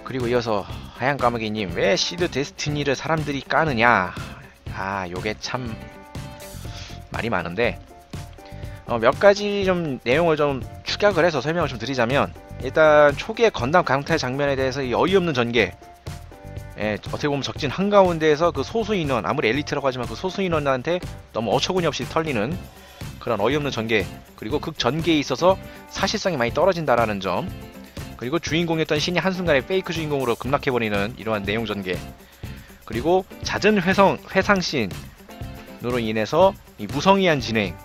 그리고 이어서 하얀 까마귀님, 왜 시드 데스티니를 사람들이 까느냐. 요게 참 말이 많은데, 몇 가지 좀 내용을 좀 축약을 해서 설명을 좀 드리자면, 일단 초기의 건담 강탈 장면에 대해서 이 어이없는 전개, 어떻게 보면 적진 한가운데에서 그 소수 인원, 아무리 엘리트라고 하지만 그 소수 인원한테 너무 어처구니 없이 털리는 그런 어이없는 전개, 그리고 극 전개에 있어서 사실성이 많이 떨어진다라는 점, 그리고 주인공이었던 신이 한순간에 페이크 주인공으로 급락해버리는 이러한 내용 전개, 그리고 잦은 회상씬으로 인해서 이 무성의한 진행,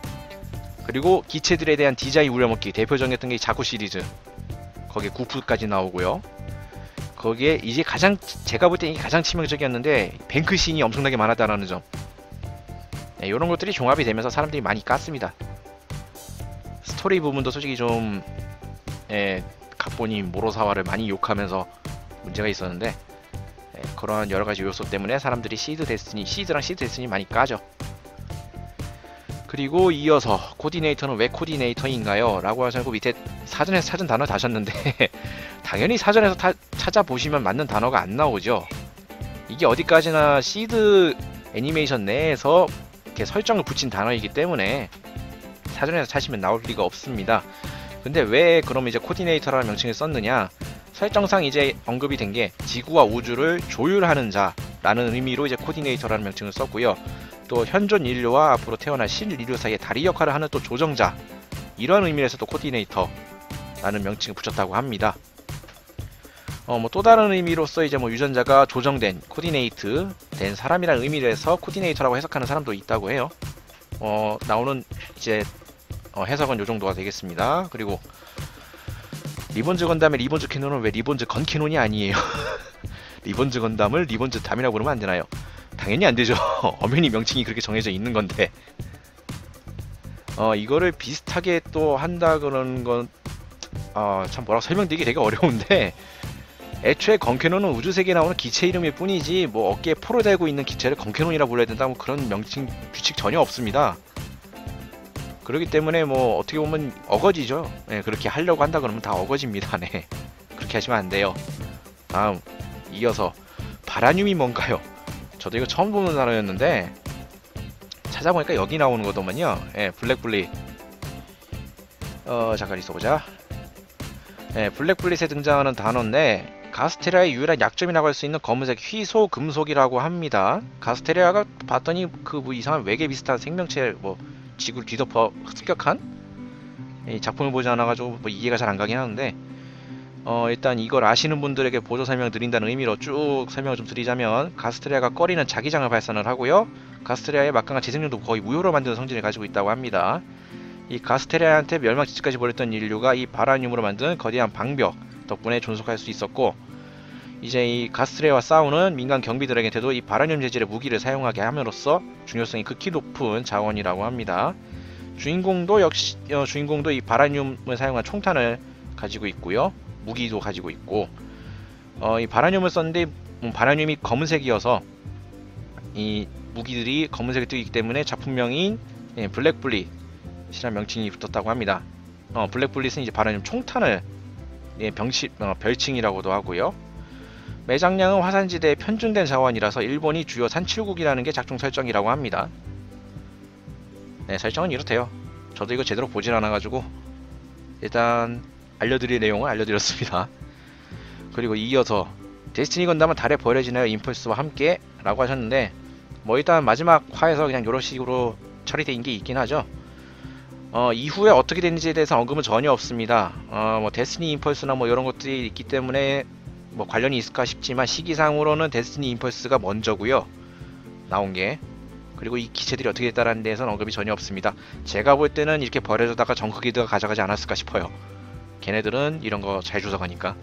그리고 기체들에 대한 디자인 우려먹기, 대표적이었던 게 자쿠 시리즈, 거기에 구프까지 나오고요. 거기에 이제 가장, 제가 볼 때 이게 가장 치명적이었는데 뱅크 씬이 엄청나게 많았다는 점. 네, 이런 것들이 종합이 되면서 사람들이 많이 깠습니다. 스토리 부분도 솔직히 좀 각본이 모로사와를 많이 욕하면서 문제가 있었는데, 그런 여러가지 요소 때문에 사람들이 시드랑 시드 데스티니 많이 까죠. 그리고 이어서 코디네이터는 왜 코디네이터인가요? 라고 하셔서 밑에 사전에서 찾은 단어 다셨는데 당연히 사전에서 찾아보시면 맞는 단어가 안 나오죠. 이게 어디까지나 시드 애니메이션 내에서 이렇게 설정을 붙인 단어이기 때문에 사전에서 찾으면 나올 리가 없습니다. 근데 왜 그럼 이제 코디네이터라는 명칭을 썼느냐? 설정상 이제 언급이 된 게 지구와 우주를 조율하는 자라는 의미로 이제 코디네이터라는 명칭을 썼고요. 또 현존 인류와 앞으로 태어날 신인류 사이의 다리 역할을 하는 또 조정자, 이런 의미에서 또 코디네이터라는 명칭을 붙였다고 합니다. 뭐 또 다른 의미로서 이제 뭐 유전자가 조정된, 코디네이트 된 사람이라는 의미로 해서 코디네이터라고 해석하는 사람도 있다고 해요. 나오는 이제 해석은 요 정도가 되겠습니다. 그리고 리본즈 건담의 리본즈 캐논은 왜 리본즈 건 캐논이 아니에요? 리본즈 건담을 리본즈 담이라고 그러면 안 되나요? 당연히 안 되죠. 엄연히 명칭이 그렇게 정해져 있는 건데. 이거를 비슷하게 또 한다 그런 건 참 뭐라고 설명드리기 되게 어려운데, 애초에 건캐논은 우주세계에 나오는 기체 이름일 뿐이지 뭐 어깨에 포를 달고 있는 기체를 건캐논이라 불러야 된다 뭐 그런 명칭 규칙 전혀 없습니다. 그렇기 때문에 뭐 어떻게 보면 어거지죠. 네, 그렇게 하려고 한다 그러면 다 어거지입니다. 네, 그렇게 하시면 안 돼요. 다음 이어서 바라늄이 뭔가요? 저도 이거 처음 보는 단어였는데 찾아보니까 여기 나오는 거더만요. 블랙블릿. 잠깐 있어보자. 블랙블릿에 등장하는 단어인데 가스테리아의 유일한 약점이라고 할 수 있는 검은색 휘소 금속이라고 합니다. 가스테리아가 봤더니 그 뭐 이상한 외계 비슷한 생명체, 뭐 지구를 뒤덮어 습격한 작품을 보지 않아가지고 뭐 이해가 잘 안 가긴 하는데, 일단 이걸 아시는 분들에게 보조 설명을 드린다는 의미로 쭉 설명을 좀 드리자면, 가스테리아가 꺼리는 자기장을 발산을 하고요. 가스테리아의 막강한 재생력도 거의 무효로 만드는 성질을 가지고 있다고 합니다. 이 가스테리아한테 멸망지까지 벌였던 인류가 이 바라늄으로 만든 거대한 방벽 덕분에 존속할 수 있었고, 이제 이 가스테리아와 싸우는 민간 경비들에게도 이 바라늄 재질의 무기를 사용하게 함으로써 중요성이 극히 높은 자원이라고 합니다. 주인공도 이 바라늄을 사용한 총탄을 가지고 있고요. 무기도 가지고 있고, 이 바라늄을 썼는데 바라늄이 검은색이어서 이 무기들이 검은색이 뜨기 때문에 작품명인 블랙블릿이라는 명칭이 붙었다고 합니다. 블랙블릿은 이제 바라늄 총탄을 별칭이라고도 하고요. 매장량은 화산지대에 편중된 자원이라서 일본이 주요 산출국이라는 게 작중 설정이라고 합니다. 네, 설정은 이렇대요. 저도 이거 제대로 보진 않아가지고 일단 알려드릴 내용을 알려드렸습니다. 그리고 이어서 데스티니 건담은 달에 버려지나요? 임펄스와 함께? 라고 하셨는데, 뭐 일단 마지막 화에서 그냥 이런 식으로 처리된 게 있긴 하죠. 이후에 어떻게 됐는지에 대해서 언급은 전혀 없습니다. 뭐 데스티니 임펄스나 뭐 이런 것들이 있기 때문에 뭐 관련이 있을까 싶지만, 시기상으로는 데스티니 임펄스가 먼저고요, 나온 게. 그리고 이 기체들이 어떻게 됐다라는 데에서는 언급이 전혀 없습니다. 제가 볼 때는 이렇게 버려졌다가 정크기드가 가져가지 않았을까 싶어요. 걔네들은 이런 거 잘 주워가니까.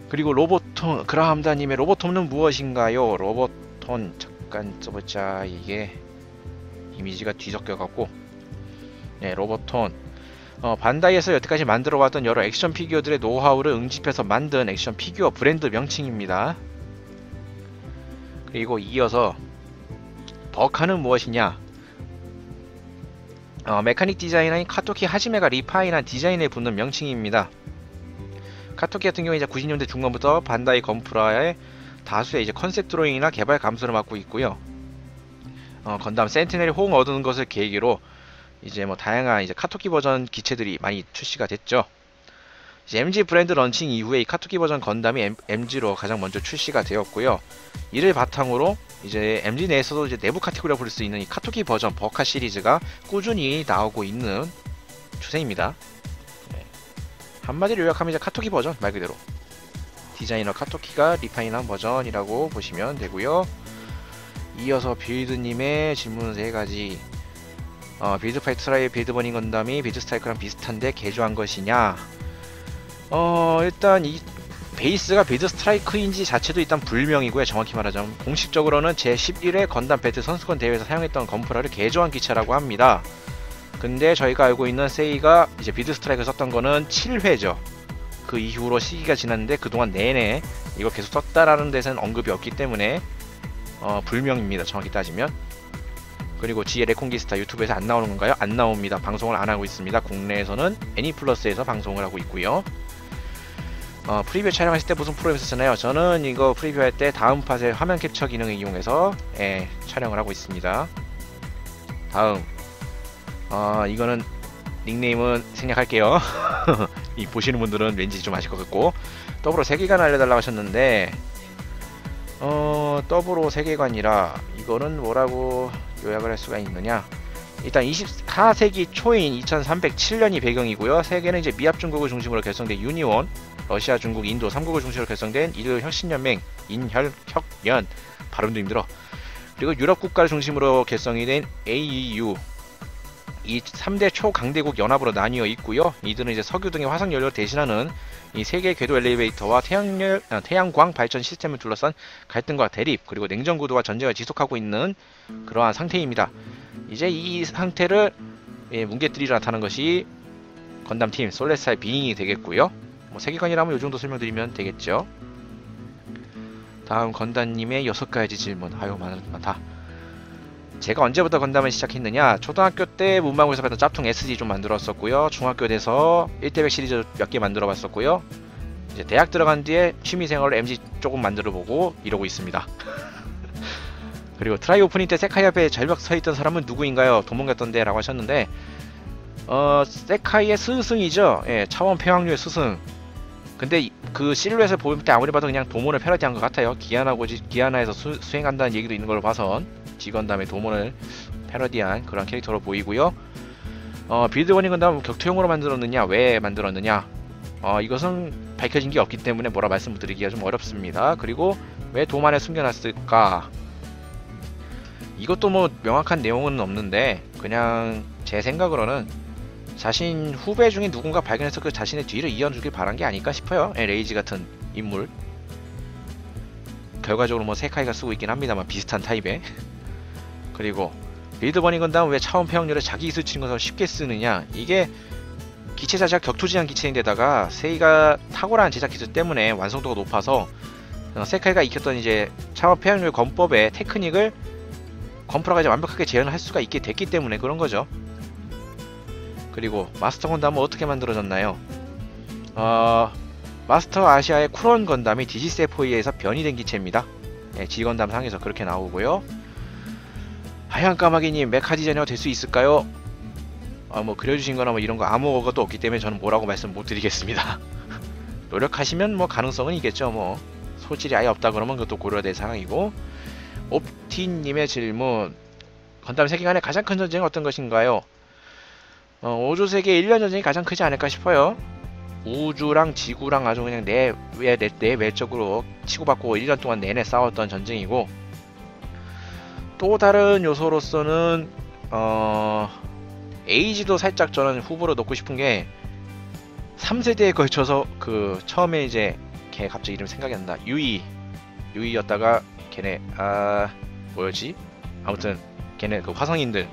그리고 로보톤, 그라함다님의 로보톤은 무엇인가요? 로보톤, 잠깐 써보자. 이게 이미지가 뒤섞여갖고. 네, 로보톤. 반다이에서 여태까지 만들어왔던 여러 액션 피규어들의 노하우를 응집해서 만든 액션 피규어 브랜드 명칭입니다. 그리고 이어서 버카는 무엇이냐? 메카닉 디자이너인 카토키 하지메가 리파인한 디자인에 붙는 명칭입니다. 카토키 같은 경우에 이제 90년대 중반부터 반다이 건프라의 다수의 이제 컨셉 드로잉이나 개발 감수를 맡고 있고요. 건담 센티넬이 호응 얻은 것을 계기로 이제 뭐 다양한 이제 카토키 버전 기체들이 많이 출시가 됐죠. 이제 MG 브랜드 런칭 이후에 이 카토기 버전 건담이 MG로 가장 먼저 출시가 되었고요. 이를 바탕으로 이제 MG 내에서도 이제 내부 카테고리라 부를 수 있는 이 카토기 버전 버카 시리즈가 꾸준히 나오고 있는 추세입니다. 네. 한마디로 요약하면 이제 카토기 버전 말 그대로 디자이너 카토키가 리파인한 버전이라고 보시면 되고요. 이어서 빌드님의 질문 3가지. 빌드 파이트 트라이 빌드 버닝 건담이 빌드 스트라이크랑 비슷한데 개조한 것이냐? 일단 이 베이스가 빌드 스트라이크인지 자체도 일단 불명이고요. 정확히 말하자면 공식적으로는 제11회 건담 배틀 선수권 대회에서 사용했던 건프라를 개조한 기체라고 합니다. 근데 저희가 알고 있는 세이가 이제 빌드 스트라이크 썼던 거는 7회죠. 그 이후로 시기가 지났는데 그동안 내내 이거 계속 썼다라는 데서는 언급이 없기 때문에 불명입니다. 정확히 따지면. 그리고 지의 레콘기스타 유튜브에서 안 나오는 건가요? 안 나옵니다. 방송을 안 하고 있습니다. 국내에서는 애니플러스에서 방송을 하고 있고요. 프리뷰 촬영하실 때 무슨 프로그램 쓰시나요? 저는 이거 프리뷰 할 때 다음 팟의 화면 캡처 기능을 이용해서 촬영을 하고 있습니다. 다음 이거는 닉네임은 생략할게요. 이 보시는 분들은 왠지 좀 아실 것 같고, 더불어 세계관 알려달라고 하셨는데 더불어 세계관이라 이거는 뭐라고 요약을 할 수가 있느냐. 일단 24세기 초인 2307년이 배경이고요. 세계는 이제 미합 중국을 중심으로 결성된 유니온, 러시아, 중국, 인도 3국을 중심으로 결성된 일일 혁신연맹, 인혈혁연, 발음도 힘들어. 그리고 유럽 국가를 중심으로 결성이 된 AEU, 이 3대 초강대국 연합으로 나뉘어 있고요. 이들은 이제 석유 등의 화석 연료를 대신하는 이 세계 궤도 엘리베이터와 태양광 발전 시스템을 둘러싼 갈등과 대립, 그리고 냉전 구도와 전쟁을 지속하고 있는 그러한 상태입니다. 이제 이 상태를 뭉개뜨리려 나타난 것이 건담팀 솔레스타일 빙이 되겠고요. 뭐 세계관이라면 이 정도 설명드리면 되겠죠. 다음 건담님의 6가지 질문. 아유 많다. 제가 언제부터 건담을 시작했느냐? 초등학교 때 문방구에서 봤던 짭퉁 SG 좀 만들었었고요. 중학교 돼서 1대100 시리즈 몇 개 만들어 봤었고요. 이제 대학 들어간 뒤에 취미생활로 MG 조금 만들어보고 이러고 있습니다. 그리고 트라이 오프닝 때 세카이 앞에 절벽 서있던 사람은 누구인가요? 도망갔던데 라고 하셨는데 세카이의 스승이죠. 예, 차원 폐왕류의 스승. 근데 그 실루엣을 볼 때 아무리 봐도 그냥 도몬을 패러디한 것 같아요. 기아나에서 수행한다는 얘기도 있는 걸로 봐선 지건담의 도몬을 패러디한 그런 캐릭터로 보이고요. 빌드 버닝 건담 격투용으로 만들었느냐, 왜 만들었느냐, 이것은 밝혀진 게 없기 때문에 뭐라 말씀드리기가 좀 어렵습니다. 그리고 왜 도마 안에 숨겨놨을까? 이것도 뭐 명확한 내용은 없는데 그냥 제 생각으로는 자신 후배 중에 누군가 발견해서 그 자신의 뒤를 이어주길 바란 게 아닐까 싶어요. 레이지 같은 인물. 결과적으로 뭐 세카이가 쓰고 있긴 합니다만 비슷한 타입의. 그리고 빌드 버닝 건담은 왜 차원 폐왕률을 자기 기술 치는 것으로 쉽게 쓰느냐. 이게 기체 자체가 격투지향 기체인데다가 세이가 탁월한 제작 기술 때문에 완성도가 높아서 세카이가 익혔던 이제 차원 폐왕률 건법의 테크닉을 건프라가 이제 완벽하게 재현을 할 수가 있게 됐기 때문에 그런 거죠. 그리고 마스터 건담은 어떻게 만들어졌나요? 마스터 아시아의 쿠론 건담이 디지세포이에서 변이된 기체입니다. G건담 상에서 그렇게 나오고요. 하얀 까마귀님, 메카 디자이너가 될 수 있을까요? 뭐 그려주신 거나 뭐 이런 거 아무것도 없기 때문에 저는 뭐라고 말씀 못 드리겠습니다. 노력하시면 뭐 가능성은 있겠죠. 뭐 소질이 아예 없다 그러면 그것도 고려될 상황이고. 옵티님의 질문, 건담 세계관의 가장 큰 전쟁은 어떤 것인가요? 우주세계 1년 전쟁이 가장 크지 않을까 싶어요. 우주랑 지구랑 아주 그냥 내외적으로 치고받고 1년 동안 내내 싸웠던 전쟁이고, 또 다른 요소로서는 에이지도 살짝 저는 후보로 넣고 싶은 게 3세대에 걸쳐서 그 처음에 이제 걔 갑자기 이름 생각이 안 나. 유이였다가 걔네 뭐였지? 아무튼 걔네 그 화성인들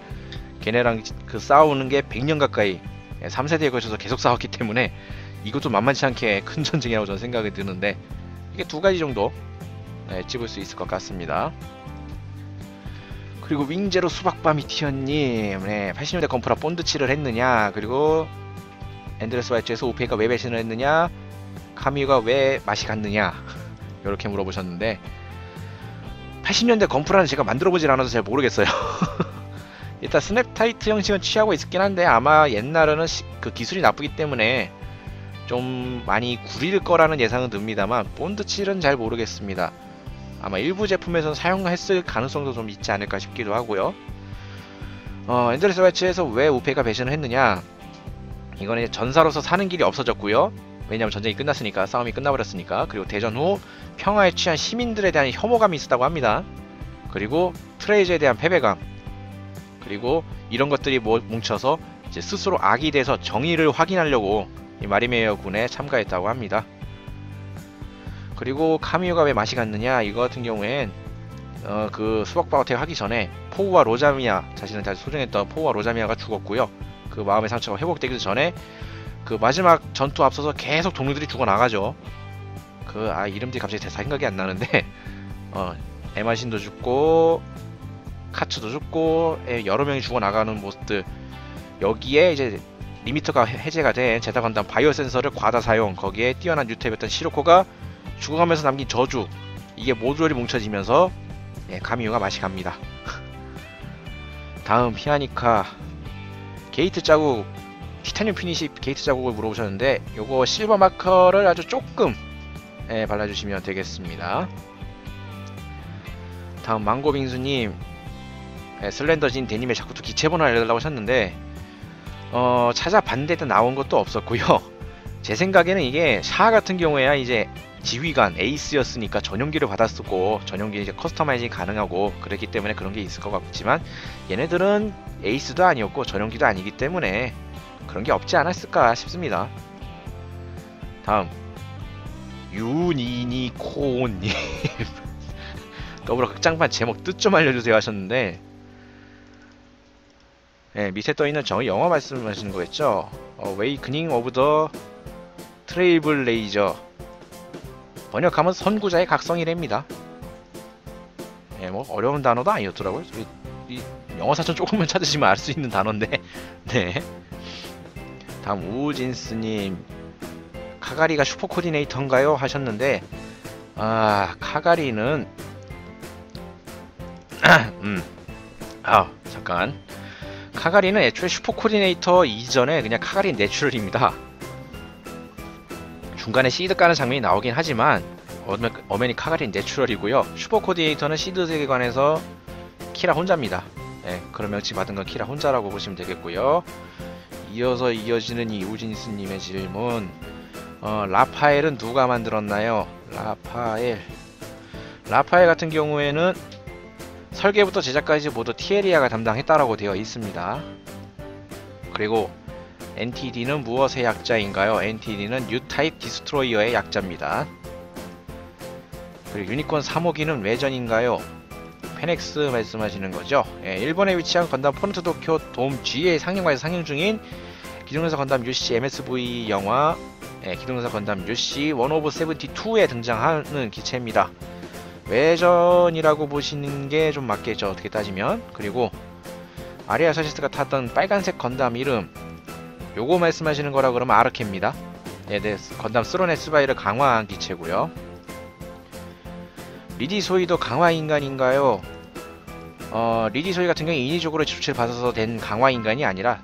걔네랑 그 싸우는 게 100년 가까이 3세대에 걸쳐서 계속 싸웠기 때문에 이것도 만만치 않게 큰 전쟁이라고 저는 생각이 드는데, 이게 2가지 정도 찝을 수 있을 것 같습니다. 그리고 윙제로 수박바미 티언님, 80년대 건프라 본드칠을 했느냐, 그리고 엔드레스 와이츠에서 오페이가 왜 배신을 했느냐, 카미유가 왜 맛이 갔느냐 이렇게 물어보셨는데, 80년대 건프라는 제가 만들어보질 않아서 잘 모르겠어요. 일단 스냅타이트 형식은 취하고 있긴 한데 아마 옛날에는 그 기술이 나쁘기 때문에 좀 많이 구릴 거라는 예상은 듭니다만 본드 7은 잘 모르겠습니다. 아마 일부 제품에서는 사용했을 가능성도 좀 있지 않을까 싶기도 하고요. 엔젤리스 발츠에서 왜 우페가 배신을 했느냐, 이거는 전사로서 사는 길이 없어졌고요. 왜냐하면 전쟁이 끝났으니까, 싸움이 끝나버렸으니까. 그리고 대전 후 평화에 취한 시민들에 대한 혐오감이 있었다고 합니다. 그리고 트레이저에 대한 패배감, 그리고 이런 것들이 뭉쳐서 이제 스스로 악이 돼서 정의를 확인하려고 이 마리메이어 군에 참가했다고 합니다. 그리고 카미오가 왜 맛이 갔느냐, 이거 같은 경우엔 그 수박바 어택 하기 전에 포우와 로자미아, 자신을 다시 소중했던 포우와 로자미아가 죽었고요. 그 마음의 상처가 회복되기 전에 그 마지막 전투 앞서서 계속 동료들이 죽어나가죠. 이름들이 갑자기 다 생각이 안 나는데 에마신도 죽고 카츠도 죽고 여러 명이 죽어나가는 모습들, 여기에 이제 리미터가 해제가 된 제타 건담 바이오 센서를 과다 사용, 거기에 뛰어난 유탭이었던 시로코가 죽어가면서 남긴 저주, 이게 모조리 뭉쳐지면서 카미오가 맛이 갑니다. 다음 피아니카 게이트 자국, 티타늄 피니시 게이트 자국을 물어보셨는데, 요거 실버 마커를 아주 조금 발라주시면 되겠습니다. 다음 망고빙수님, 슬렌더진 데님의 자꾸 또 기체번호 알려달라고 하셨는데, 찾아봤는데 나온 것도 없었고요. 제 생각에는 이게 샤 같은 경우에야 이제 지휘관 에이스였으니까 전용기를 받았었고, 전용기 이제 커스터마이징 가능하고 그랬기 때문에 그런 게 있을 것 같지만, 얘네들은 에이스도 아니었고 전용기도 아니기 때문에 그런 게 없지 않았을까 싶습니다. 다음 유니니코님 더불어 극장판 제목 뜻 좀 알려주세요 하셨는데, 밑에 떠있는 정의 영어 말씀하시는 거겠죠? 웨이크닝 오브 더 트레이블 레이저, 번역하면 선구자의 각성이랍니다. 뭐 어려운 단어도 아니었더라고요. 이 영어 사전 조금만 찾으시면 알 수 있는 단어인데. 네. 다음 우진스님, 카가리가 슈퍼 코디네이터인가요 하셨는데, 카가리는 잠깐, 카가리는 애초에 슈퍼 코디네이터 이전에 그냥 카가리 내추럴입니다. 중간에 시드 까는 장면이 나오긴 하지만 엄연히 카가리 내추럴이고요. 슈퍼 코디네이터는 시드 세계관에서 키라 혼자입니다. 그런 명칭 받은 건 키라 혼자라고 보시면 되겠고요. 이어서 이어지는 이 우진스님의 질문, 라파엘은 누가 만들었나요? 라파엘 같은 경우에는 설계부터 제작까지 모두 티에리아가 담당했다라고 되어 있습니다. 그리고 NTD는 무엇의 약자인가요? NTD는 뉴타입 디스트로이어의 약자입니다. 그리고 유니콘 3호기는 외전인가요? 페넥스 말씀하시는 거죠. 일본에 위치한 건담 포르트 도쿄 돔 G의 상영관에서 상영 중인 기동전사 건담 UC MSV 영화 기동전사 건담 UC 원 오브 72에 등장하는 기체입니다. 외전이라고 보시는 게 좀 맞겠죠, 어떻게 따지면. 그리고 아리아 서시스가 탔던 빨간색 건담 이름, 요거 말씀하시는 거라 그러면 아르케입니다. 건담 스론의 스바이를 강화한 기체고요. 리디소이도 강화인간인가요? 리디소이 같은 경우에 인위적으로 조치를 받아서 된 강화인간이 아니라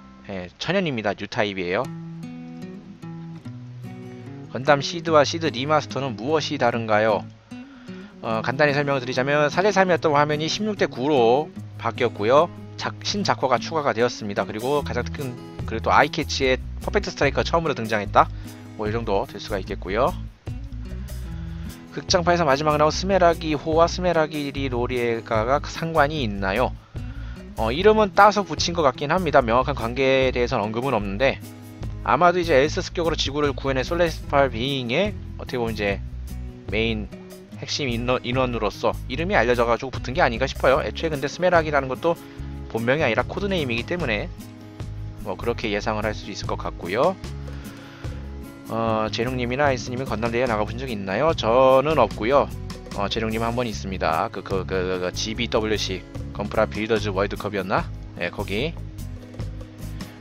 천연입니다. 뉴타입이에요. 건담 시드와 시드 리마스터는 무엇이 다른가요? 간단히 설명을 드리자면 4대3이었던 화면이 16대9로 바뀌었고요. 신작화가 추가가 되었습니다. 그리고 가장 큰, 그리고 또 아이캐치의 퍼펙트 스트라이커가 처음으로 등장했다. 뭐 이 정도 될 수가 있겠고요. 극장판에서 마지막 나온 스메라기 호와 스메라기 로리에가가 상관이 있나요? 이름은 따서 붙인 것 같긴 합니다. 명확한 관계에 대해서는 언급은 없는데, 아마도 이제 엘스 습격으로 지구를 구해낸 솔레스팔 비잉의 어떻게 보면 이제 메인 핵심 인원으로서 이름이 알려져가지고 붙은 게 아닌가 싶어요. 애초에 근데 스메락이라는 것도 본명이 아니라 코드네임이기 때문에 뭐 그렇게 예상을 할 수 있을 것 같고요. 제룡님이나 아이스님이 건담대회 나가본 적 있나요? 저는 없고요. 제룡님 한 번 있습니다. GBWC 건프라 빌더즈 월드컵이었나? 거기.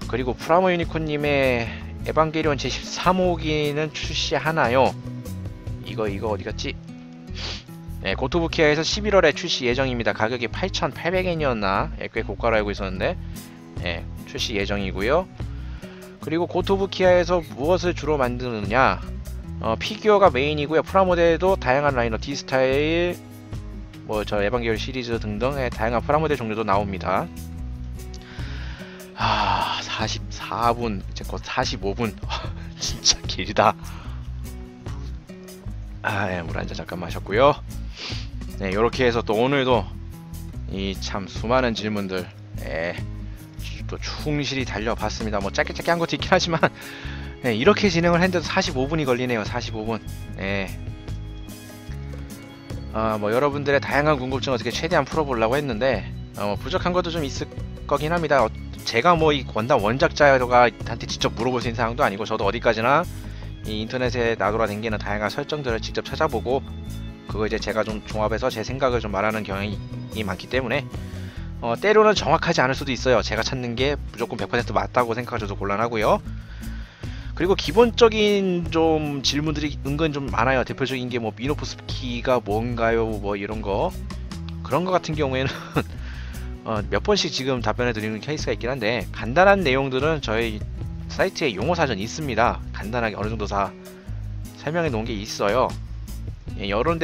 그리고 프라모 유니콘님의 에반게리온 제13호기는 출시하나요? 이거 어디갔지? 고토부키아에서 11월에 출시 예정입니다. 가격이 8,800엔이었나? 꽤 고가로 알고 있었는데 출시 예정이고요. 그리고 고토부키아에서 무엇을 주로 만드느냐? 피규어가 메인이고요. 프라모델도 다양한 라인업, D스타일, 뭐 저 에반게리온 시리즈 등등의 다양한 프라모델 종류도 나옵니다. 44분, 이제 곧 45분. 진짜 길다. 물 한잔 잠깐 마셨고요. 네, 요렇게 해서 또 오늘도 이 참 수많은 질문들 또 충실히 달려봤습니다. 뭐 짧게 한 것도 있긴 하지만 네, 이렇게 진행을 했는데도 45분이 걸리네요. 45분. 네. 뭐 여러분들의 다양한 궁금증 어떻게 최대한 풀어보려고 했는데 부족한 것도 좀 있을 거긴 합니다. 제가 뭐 이 원작자가 한테 직접 물어볼 수 있는 상황도 아니고, 저도 어디까지나 이 인터넷에 나돌아다니는 다양한 설정들을 직접 찾아보고 그거 이제 제가 좀 종합해서 제 생각을 좀 말하는 경향이 많기 때문에 때로는 정확하지 않을 수도 있어요. 제가 찾는 게 무조건 100% 맞다고 생각하셔도 곤란하고요. 그리고 기본적인 좀 질문들이 은근 좀 많아요. 대표적인 게 뭐 미노프스키가 뭔가요? 뭐 이런 거. 그런 거 같은 경우에는 몇 번씩 지금 답변해 드리는 케이스가 있긴 한데, 간단한 내용들은 저희 사이트에 용어 사전이 있습니다. 간단하게 어느 정도 다 설명해 놓은 게 있어요. 요런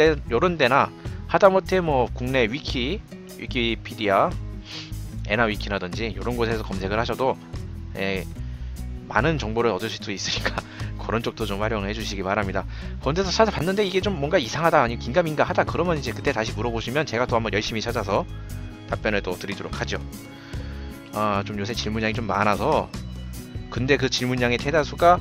데나 하다못해 뭐 국내 위키피디아, 에나위키라든지 이런 곳에서 검색을 하셔도 많은 정보를 얻을 수 있으니까 그런 쪽도 좀 활용을 해주시기 바랍니다. 그런 데서 찾아봤는데 이게 좀 뭔가 이상하다, 아니면 긴가민가 하다 그러면 이제 그때 다시 물어보시면 제가 또 한번 열심히 찾아서 답변을 또 드리도록 하죠. 좀 요새 질문량이 좀 많아서, 근데 그 질문량의 대다수가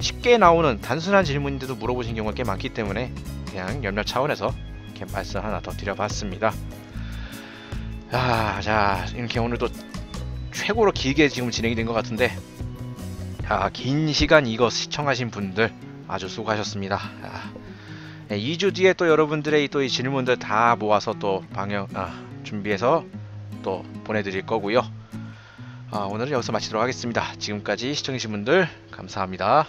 쉽게 나오는 단순한 질문인데도 물어보신 경우가 꽤 많기 때문에 그냥 염려 차원에서 이렇게 말씀 하나 더 드려봤습니다. 자, 이렇게 오늘도 최고로 길게 지금 진행이 된 것 같은데, 긴 시간 이거 시청하신 분들 아주 수고하셨습니다. 2주 뒤에 또 여러분들의 또 이 질문들 다 모아서 또 준비해서 또 보내드릴 거고요. 오늘은 여기서 마치도록 하겠습니다. 지금까지 시청해주신 분들 감사합니다.